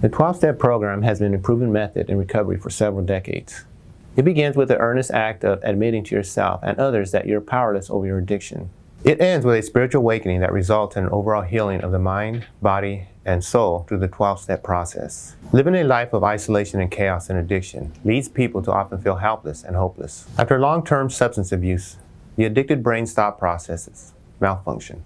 The 12-step program has been a proven method in recovery for several decades. It begins with the earnest act of admitting to yourself and others that you're powerless over your addiction. It ends with a spiritual awakening that results in an overall healing of the mind, body, and soul through the 12-step process. Living a life of isolation and chaos and addiction leads people to often feel helpless and hopeless. After long-term substance abuse, the addicted brain's thought processes malfunction,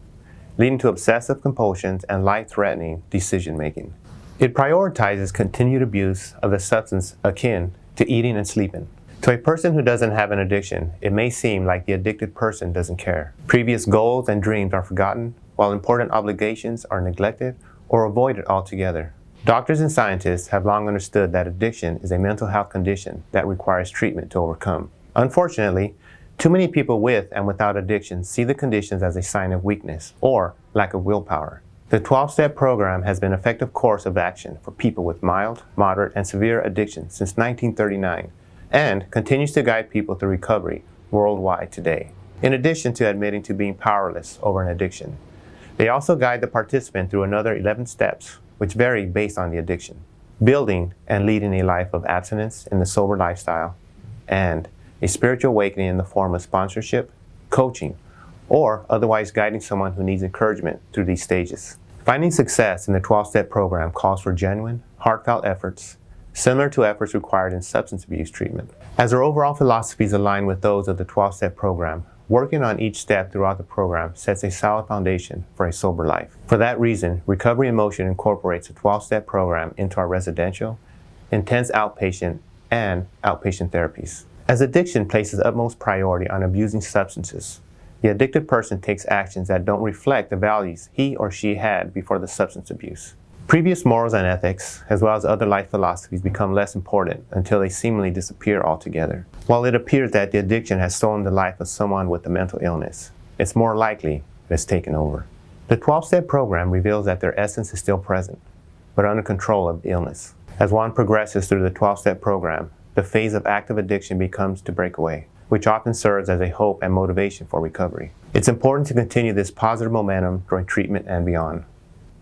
leading to obsessive compulsions and life-threatening decision-making. It prioritizes continued abuse of the substance akin to eating and sleeping. To a person who doesn't have an addiction, it may seem like the addicted person doesn't care. Previous goals and dreams are forgotten, while important obligations are neglected or avoided altogether. Doctors and scientists have long understood that addiction is a mental health condition that requires treatment to overcome. Unfortunately, too many people with and without addiction see the conditions as a sign of weakness or lack of willpower. The 12-step program has been an effective course of action for people with mild, moderate, and severe addiction since 1939 and continues to guide people through recovery worldwide today. In addition to admitting to being powerless over an addiction, they also guide the participant through another 11 steps, which vary based on the addiction, building and leading a life of abstinence in the sober lifestyle, and a spiritual awakening in the form of sponsorship, coaching, or otherwise guiding someone who needs encouragement through these stages. Finding success in the 12-step program calls for genuine, heartfelt efforts, similar to efforts required in substance abuse treatment. As our overall philosophies align with those of the 12-step program, working on each step throughout the program sets a solid foundation for a sober life. For that reason, Recovery in Motion incorporates the 12-step program into our residential, intense outpatient, and outpatient therapies. As addiction places utmost priority on abusing substances, the addicted person takes actions that don't reflect the values he or she had before the substance abuse. Previous morals and ethics, as well as other life philosophies, become less important until they seemingly disappear altogether. While it appears that the addiction has stolen the life of someone with a mental illness, it's more likely that it's taken over. The 12-step program reveals that their essence is still present, but under control of the illness. As one progresses through the 12-step program, the phase of active addiction becomes to break away, which often serves as a hope and motivation for recovery. It's important to continue this positive momentum during treatment and beyond.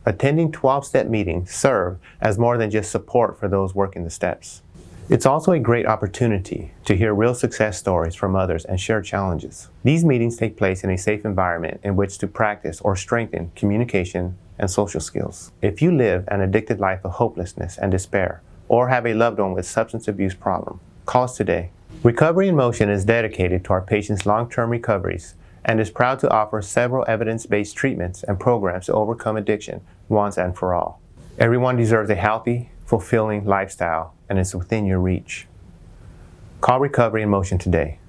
Attending 12-step meetings serve as more than just support for those working the steps. It's also a great opportunity to hear real success stories from others and share challenges. These meetings take place in a safe environment in which to practice or strengthen communication and social skills. If you live an addicted life of hopelessness and despair, or have a loved one with substance abuse problem, call us today. Recovery in Motion is dedicated to our patients' long-term recoveries and is proud to offer several evidence-based treatments and programs to overcome addiction once and for all. Everyone deserves a healthy, fulfilling lifestyle, and it's within your reach. Call Recovery in Motion today.